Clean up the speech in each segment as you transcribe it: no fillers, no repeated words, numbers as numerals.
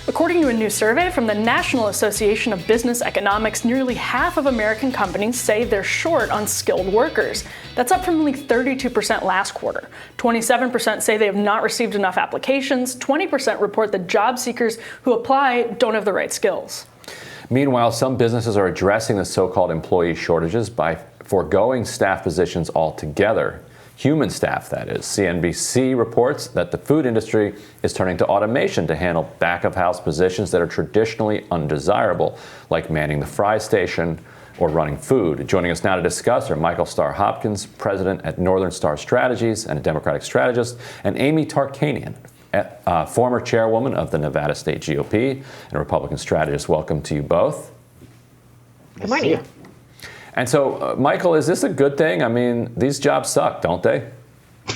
According to a new survey from the National Association of Business Economics, nearly half of American companies say they're short on skilled workers. That's up from only 32% last quarter. 27% say they have not received enough applications. 20% report that job seekers who apply don't have the right skills. Meanwhile, some businesses are addressing the so-called employee shortages by foregoing staff positions altogether. Human staff, that is. CNBC reports that the food industry is turning to automation to handle back-of-house positions that are traditionally undesirable, like manning the fry station or running food. Joining us now to discuss are Michael Starr Hopkins, president at Northern Star Strategies and a Democratic strategist, and Amy Tarkanian, former chairwoman of the Nevada State GOP and a Republican strategist. Welcome to you both. Good morning. And so, Michael, is this a good thing? I mean, these jobs suck, don't they?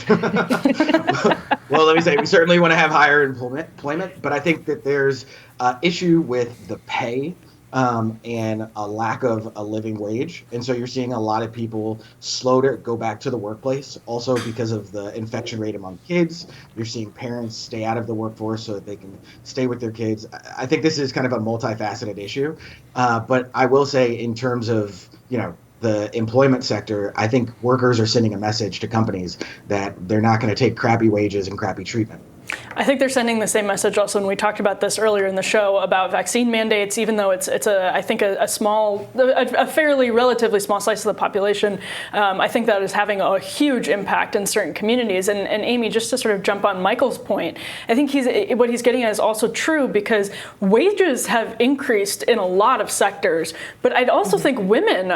Well, let me say, we certainly want to have higher employment, but I think that there's an issue with the pay and a lack of a living wage. And so you're seeing a lot of people slow to go back to the workplace. Also, because of the infection rate among kids, you're seeing parents stay out of the workforce so that they can stay with their kids. I think this is kind of a multifaceted issue. But I will say, in terms of, the employment sector, I think workers are sending a message to companies that they're not going to take crappy wages and crappy treatment. I think they're sending the same message also, and we talked about this earlier in the show about vaccine mandates, even though it's a fairly relatively small slice of the population. I think that is having a huge impact in certain communities. And Amy, just to sort of jump on Michael's point, I think what he's getting at is also true because wages have increased in a lot of sectors, but I'd also think women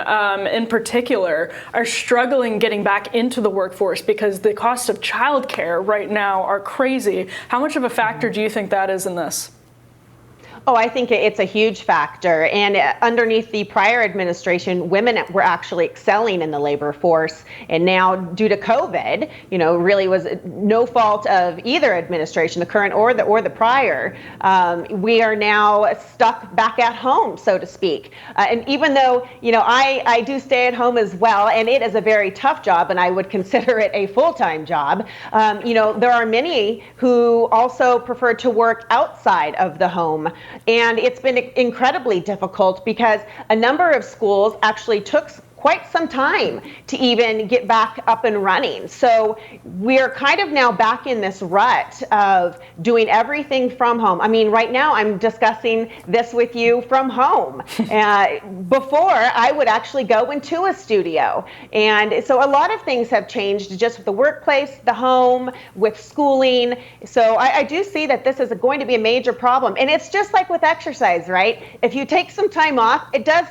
in particular are struggling getting back into the workforce because the cost of childcare right now are crazy. How much of a factor do you think that is in this? Oh, I think it's a huge factor. And underneath the prior administration, women were actually excelling in the labor force. And now, due to COVID, really was no fault of either administration, the current or the prior. We are now stuck back at home, so to speak. And even though, I do stay at home as well, and it is a very tough job, and I would consider it a full-time job. There are many who also prefer to work outside of the home. And it's been incredibly difficult because a number of schools actually took quite some time to even get back up and running. So we're kind of now back in this rut of doing everything from home. I mean, right now I'm discussing this with you from home. Before, I would actually go into a studio. And so a lot of things have changed just with the workplace, the home, with schooling. So I do see that this is going to be a major problem. And it's just like with exercise, right? If you take some time off, it does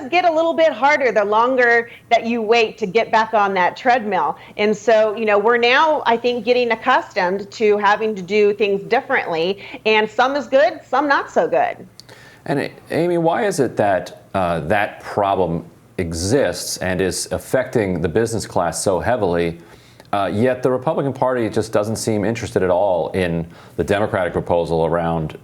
get a little bit harder the longer that you wait to get back on that treadmill. And so, we're now, I think, getting accustomed to having to do things differently. And some is good, some not so good. And Amy, why is it that that problem exists and is affecting the business class so heavily, yet the Republican Party just doesn't seem interested at all in the Democratic proposal around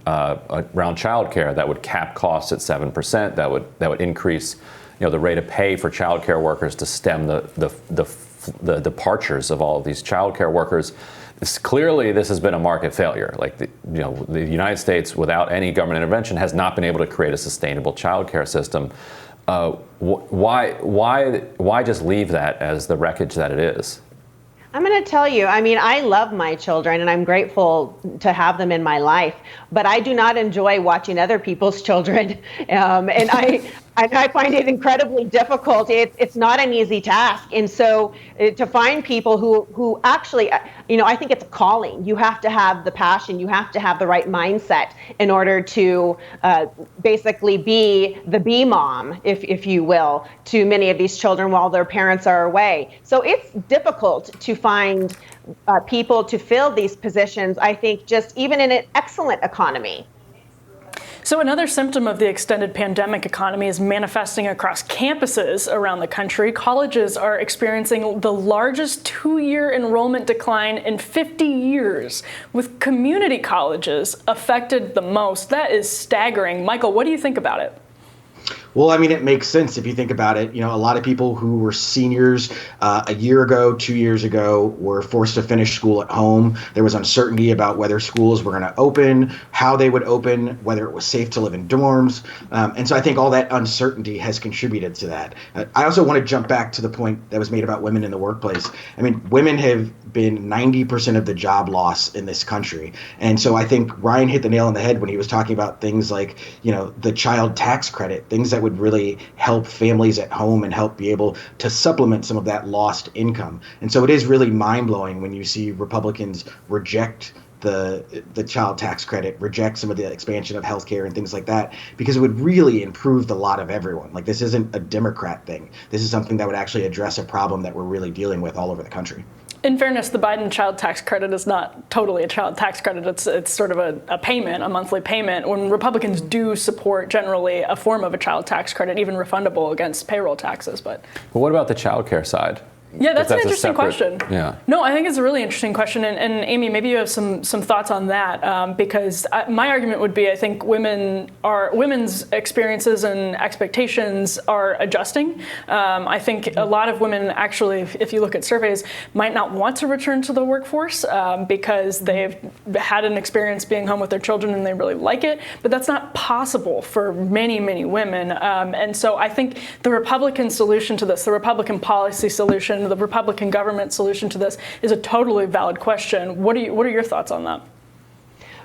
child care that would cap costs at 7%, that would increase the rate of pay for child care workers to stem the departures of all of these child care workers. Clearly, this has been a market failure. Like the United States, without any government intervention, has not been able to create a sustainable child care system. Why just leave that as the wreckage that it is? I'm going to tell you, I love my children and I'm grateful to have them in my life, but I do not enjoy watching other people's children. And I find it incredibly difficult. It's not an easy task. And so to find people who actually, I think it's a calling. You have to have the passion. You have to have the right mindset in order to basically be the bee mom, if you will, to many of these children while their parents are away. So it's difficult to find people to fill these positions, I think, just even in an excellent economy. So another symptom of the extended pandemic economy is manifesting across campuses around the country. Colleges are experiencing the largest two-year enrollment decline in 50 years, with community colleges affected the most. That is staggering. Michael, what do you think about it? Well, I mean, it makes sense if you think about it. A lot of people who were seniors a year ago, 2 years ago, were forced to finish school at home. There was uncertainty about whether schools were going to open, how they would open, whether it was safe to live in dorms. And so I think all that uncertainty has contributed to that. I also want to jump back to the point that was made about women in the workplace. I mean, women have been 90% of the job loss in this country. And so I think Ryan hit the nail on the head when he was talking about things like, the child tax credit, things that would really help families at home and help be able to supplement some of that lost income. And so it is really mind-blowing when you see Republicans reject the child tax credit, reject some of the expansion of healthcare and things like that, because it would really improve the lot of everyone. Like, this isn't a Democrat thing. This is something that would actually address a problem that we're really dealing with all over the country. In fairness, the Biden child tax credit is not totally a child tax credit. It's sort of a payment, a monthly payment. When Republicans do support generally a form of a child tax credit, even refundable against payroll taxes. But what about the child care side? Yeah, that's an interesting question. Yeah. No, I think it's a really interesting question. And Amy, maybe you have some thoughts on that, because my argument would be I think women's experiences and expectations are adjusting. I think a lot of women actually, if you look at surveys, might not want to return to the workforce because they've had an experience being home with their children and they really like it. But that's not possible for many, many women. And so I think the Republican solution to this, the Republican policy solution, the Republican government solution to this is a totally valid question. What are your thoughts on that?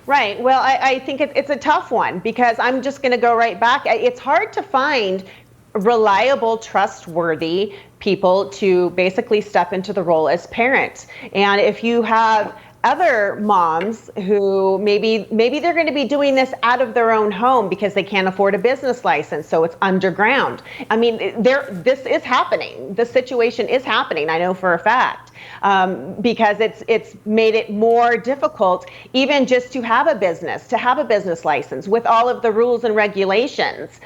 Right. Well, I think it's a tough one, because I'm just going to go right back. It's hard to find reliable, trustworthy people to basically step into the role as parents. And if you have other moms who maybe they're going to be doing this out of their own home because they can't afford a business license, so it's underground. I mean, this is happening. The situation is happening, I know for a fact, because it's made it more difficult even just to have a business license with all of the rules and regulations,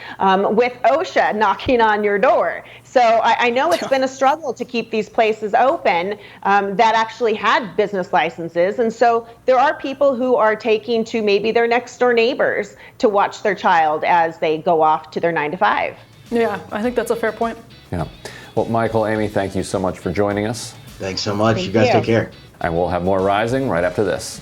with OSHA knocking on your door. So I know it's been a struggle to keep these places open that actually had business licenses. And so there are people who are taking to maybe their next door neighbors to watch their child as they go off to their 9 to 5. Yeah, I think that's a fair point. Yeah. Well, Michael, Amy, thank you so much for joining us. Thanks so much. Thank you guys you. take care. And we'll have more Rising right after this.